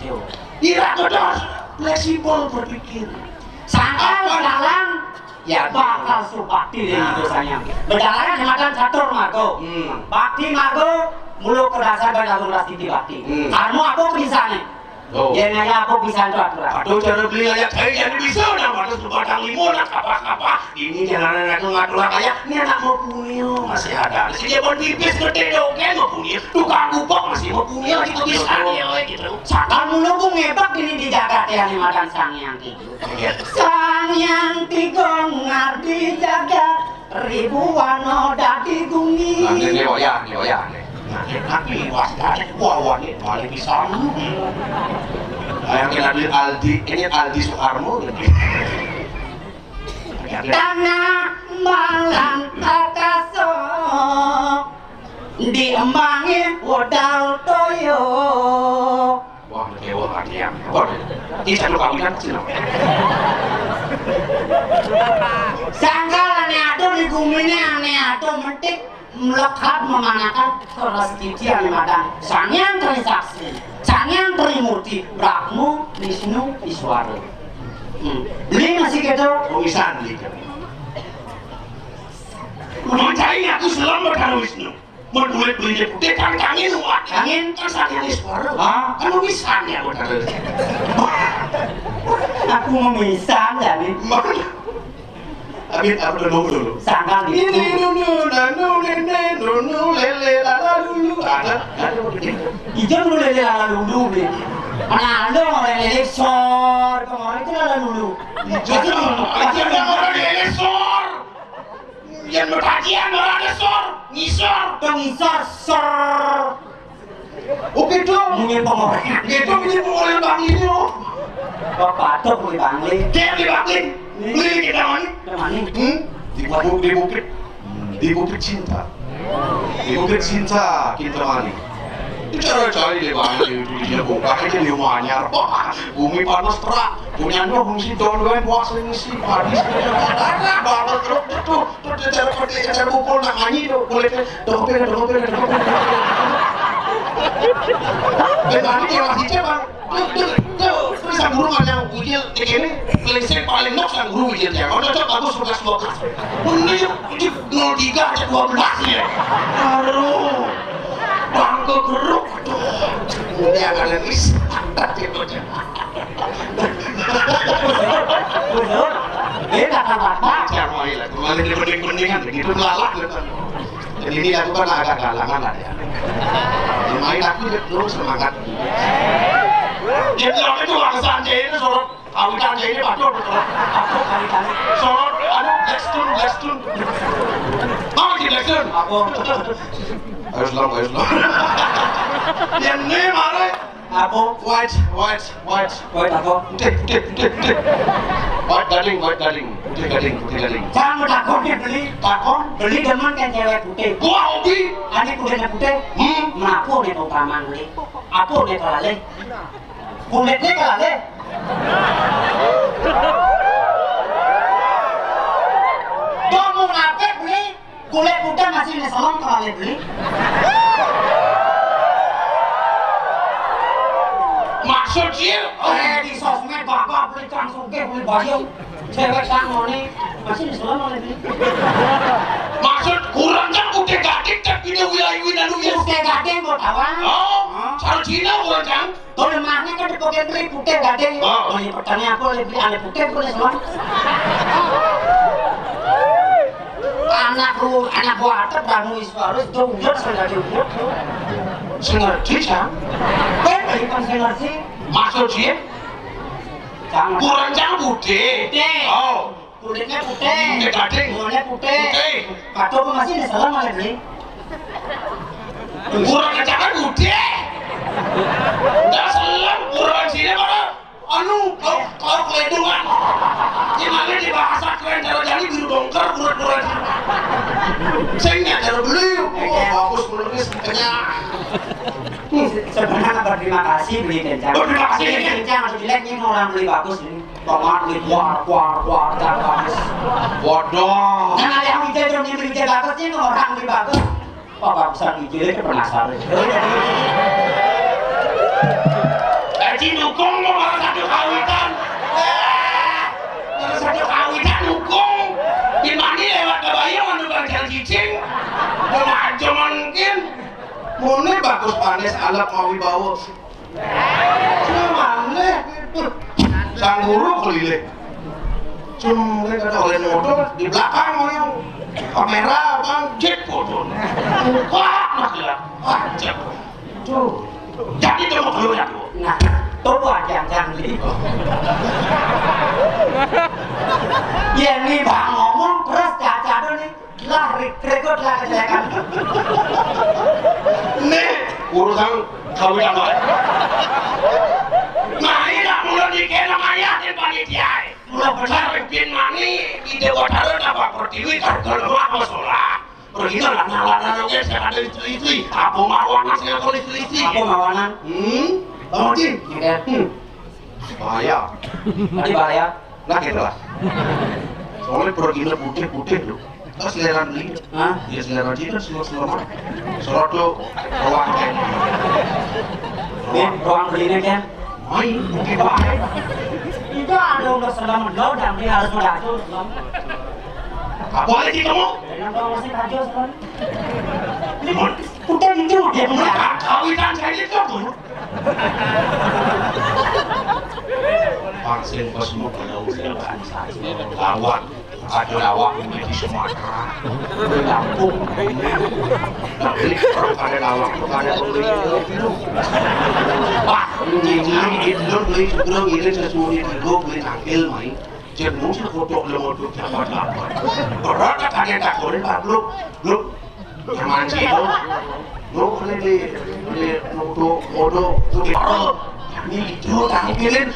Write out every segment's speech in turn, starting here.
Yo. Ira terus fleksibel berpikir. Sangkal dalang ya bakal supakti dengan dosanya. Bedalangan hematan catur margo. Bakti margo mulu kerasa berlalu ras titi bakti. Karmu aku bisa nih. Ya naya aku bisa itu aturan. Aduh cara beli aja kayak jadi bisa dah pada sebatang limun apa. Ini jangan ngatur kayak ini anak mau punya masih ada. Si dia pun pipis gede dong kan mau punya. Tukang kupok masih mau punya lagi tuh bisa gitu. Sangkal mulu ku ngebak ini dijaga teh hematan sang yang tiga. Sang yang tiga ngarti jaga ribuan noda di bumi. Ini oya. Tapi wah ini malah bisa. Yang kena duit Aldi Soekarno. Tanah malang akaso diembangi modal toyo. Wah, dewa kalian. Wah, ini satu kawinan sih. Sangkal ane ado di gumine ane ado mentik melekat memanakan keras titi ane madang. Sangyang Trisakti, Sangyang Trimurti, Brahmo, Wisnu, Iswara. Beli masih gitu? Tulisan gitu. Mencari aku selamat karo Wisnu. Mau duit beli putih kan kangin wah. Kangin kan sakit Iswara. Kan tulisan ya udah. Aku mau misal jadi. Tapi apa dulu? Sangkal itu. Ijo dulu lele lala dulu deh. Anak ando lele sor, kemarin itu lala dulu. Ijo orang lele sor. Yang berkajian orang ada sor, ngisor, Pengisor sor. Oke dong. Mungkin pengorek. Gitu ini pengorek bang ini. Bapak tuh boleh bangli. Dia dibangling. Beli kita mana? Kemana? Di bukit cinta. Di bukit cinta kita mana? Cara-cara dia bangling itu dia buka aja di rumahnya. Bumi panas terak. Punya fungsi doang puas ngisi habis. Banget terus cara pakai cara pukul nak nyanyi tuh boleh dopel. Bagaimana dia masih coba? Tuh sang guru mana ujil ini lesson paling nok sang guru ujil ya. Kalau cocok bagus bekas bokas. Ini 03 aja 12 ya. Aduh, bangga geruk. Dia akan nulis itu aja. Betul. Dia kata-kata. Jangan lah, kemarin dia bening-beningan begitu lalak gitu. Jadi ini aku kan agak galangan lah ya. Main aku dia terus semangat. Dia bilang itu bang Sanjay itu sorot, aku Sanjay ini bacot. Aku kali-kali. Sorot, Black Stone. Mau di Black Stone? Aku. Ayo slow. Yang ini mana? Aku. White. Woi aku. Putih. White gading. Putih gading. Jangan takut dia beli demen kan cewek putih. Gua hobi. Ani kulitnya putih. Aku nih utaman beli. Aku nih kelale. Kulitnya kelale. Kamu ngapa beli? Kulit putih masih nih salon kelale beli. Maksud dia? Di sosmed bapak beli suge beli bayam. Cewek sanggone masih nih salon kelale beli. Maksud kurang kan putih gading tapi dia wilayah dulu ya. Putih gading kok tawa. Cara Cina kurang kan? Kalau mana kan dipakai beli putih gading. Oh ini pertanyaan aku lebih aneh putih boleh salon. Anak buah atap bangun harus jauh sudah jauh. Sengerti kan? Bukan saya ngerti. Maksud dia? Jangan. Kurang jangan putih. Kulitnya putih. Putih gading. Kulitnya putih. Kacau pun masih di salam malah beli. Kurang jangan putih. Udah selam kurang sini mana? Kau keledungan. Gimana di bahasa keren cara jadi biru dongker kurang. Saya nggak cara beli. Bagus menulis katanya. Sebenarnya berterima kasih beli kencang. Berterima kasih. Beli kencang atau jeleknya orang beli bagus ini. Tomat beli kuar dan bagus. Waduh. Yang ada yang hijau belum beli hijau bagus ini orang beli bagus. Bagusan hijau itu penasaran. Gaji dukung kok malah satu kawitan. Terus satu kawitan dukung. Gimana lewat kebayang anu bagian cicing? Cuma mungkin. Mune bagus panis alat mau bawa. Cuma sang guru keliling. Cuma kata oleh motor di belakang orang kamera bang cek foto. Wah nak lihat. Wah cek. Tuh. Jadi tu mau keluar tu. Nah, tu buat jangan li. Ya ni bang ngomong terus caca tu ni lah rekod lah kejadian. Nih urusan kawinan baik. Mari nak mula dikena ayah di panitia. Mula besar pin mani di dewa taruh dapat pertiwi kalau apa masalah. Pergi lah nalaran oke saya ada istri. Apa mawanan saya kalau istri. Apa mawanan? Kamu di? Bahaya. Tadi bahaya. Nah gitu lah. Soalnya pergi lah putih tu. Terus selera beli. Hah? Dia selera dia selera. Selera tu ruang kan. Ni ruang belinya kan? Mai, mungkin bahaya. Itu ada udah selam lo dan dia harus mengatur. Apa lagi kamu? Yang kau masih kacau sekarang. Udah itu dia punya. Kawinan saya itu tu. Vaksin semua pada usia lawan. Ada lawak di Sumatera. Di Lampung. Tak beli orang ada lawak, ada beli itu. Wah, ini itu beli sebelum ini sesuatu itu beli tangkil mai. Jenuh sih foto lemot dapat. Orang katanya tak boleh lu yang manci itu. Lu ini foto ini itu tampilin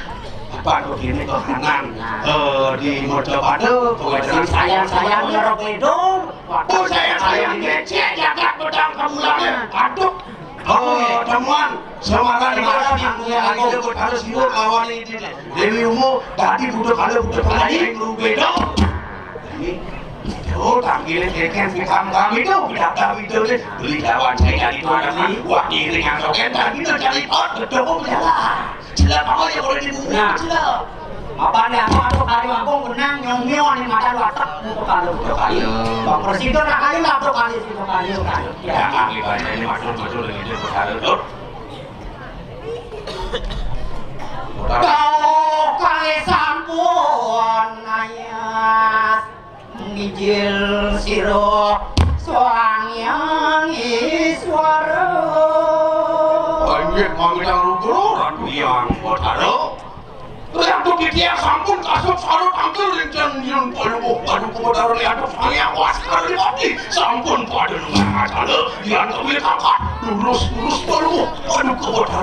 apa tuh ini ke kanan di mode pada sayang nyerok itu waktu sayang ngecek jagat pedang kebulannya aduh temuan semalam aku harus hidup lawan ini Dewi Umu tadi butuh kali yang beda ini tampilin keken hitam kami itu beli lawan saya dari mana sih wah diri yang soket tadi itu cari pot betul jelas apa yang boleh dibuka jelas apa nih aku kali aku menang nyong nih makan watak untuk kali bang presiden nak kali lah tuh kali ya kali banyak ini masuk dari dia berharap tuh kau kali sampun ayas ngijil siro soangnya iswara banyak mamilang ruguran yang berharap yang tu dia sampun kasut sarut angkel rencana yang palu kepada lihat saya waskar lagi sampun pada nungan ada yang kami kakak lurus palu kepada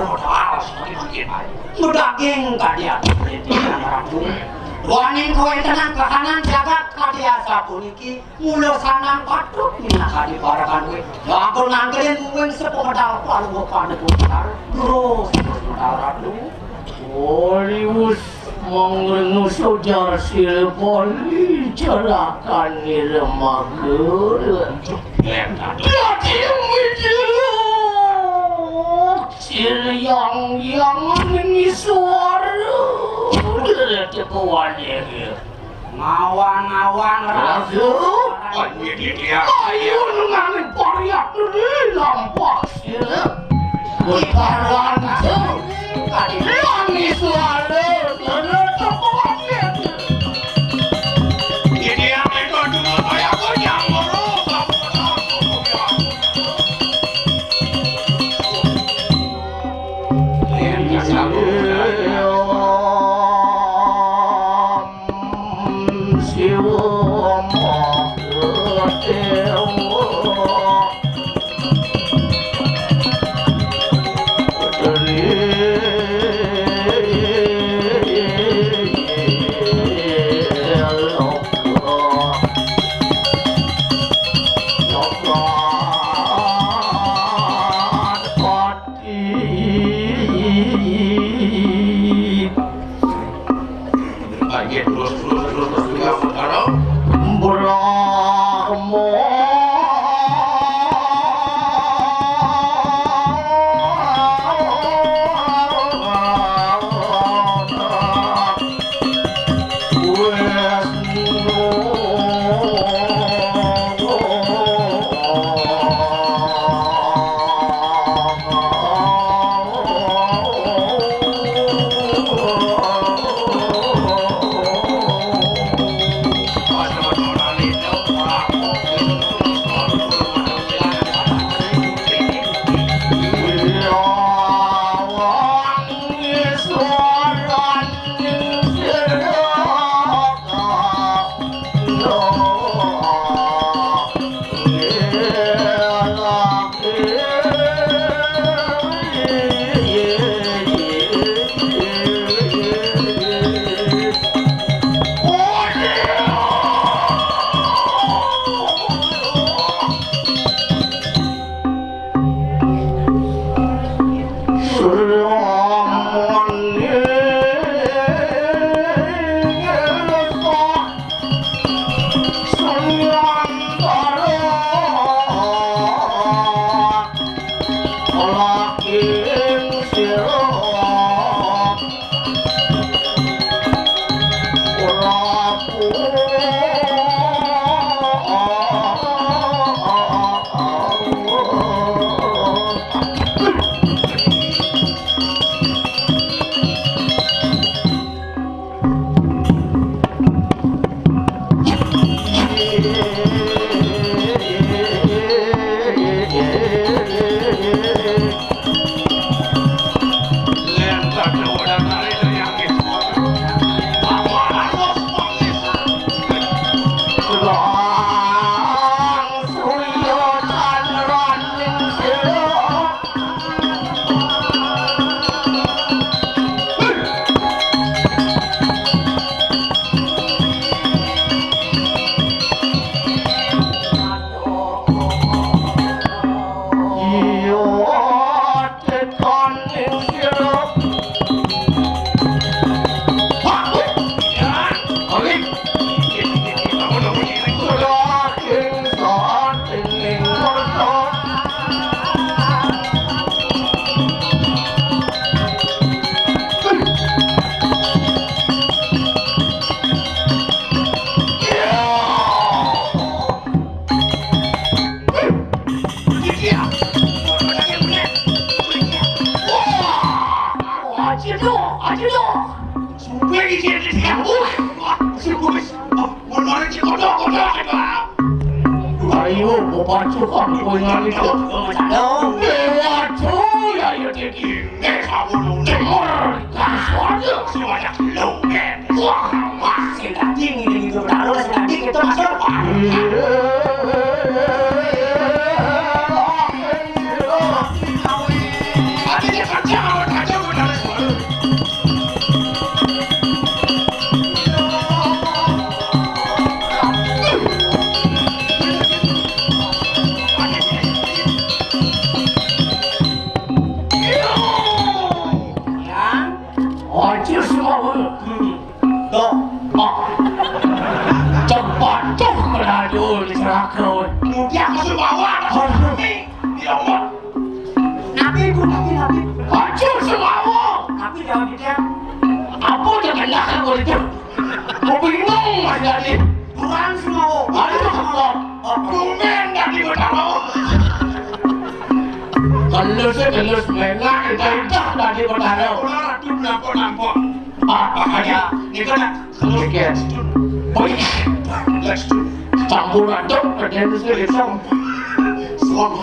daging kadia perhentian rambung wanin kowe tenang ke kanan jagat kadia sapuniki mulo sanang patruk minah kadi parakan kowe aku nangkelin muwing sepedal palu pada putar terus modal ratu Hollywood mengenai saudara silpoli cerakan ni remager. Jadi yang ini suara dari kawannya ngawan rasu. Ayo nangani pariak ni lampak sila. Butaran tu. Yang itu ada terpakai. Ini yang itu dulu saya goyang merus. Yang selalu aja. Sumpah ini dia. Sumpah. Mau lari ci kodok itu. Ayo, bapak cukap kau ngali tu. Waduh, ya ya tinggi. Kamu nunggu. Kasuanya. Semuanya low man. Wah, masih daging ini gitu. Taruh nasi daging itu masuk. Hati dia kerja, kerja benar semua. Aja semua. Tuh, cepat tuh keladul diserahkan. Dia masuk bawah. Di rumah. Nabi. Hancur semua. Nabi jawab dia. Apa dia kenyakan kalau itu? Mau bingung aja nih. Kurang semua. Aduh, bumen dah di utara. Kalau saya menang, kita dari utara. Orang tu nampak. Ya, Ni kan nak sedikit. baik. Let's do. Campuran tu kerja itu sendiri sama. Wah,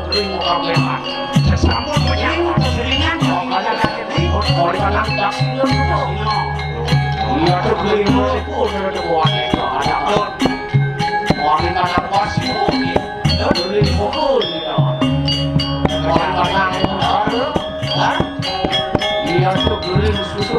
kering mau kableman. Sampun menyambut keseringan. Oh, di kanan taksi lu. Iya tuh kering mau sepuluh dari wanita ada. Wanita anak pasti mungkin. Kering mau kering. Wanita anak muda. Iya tuh kering susu.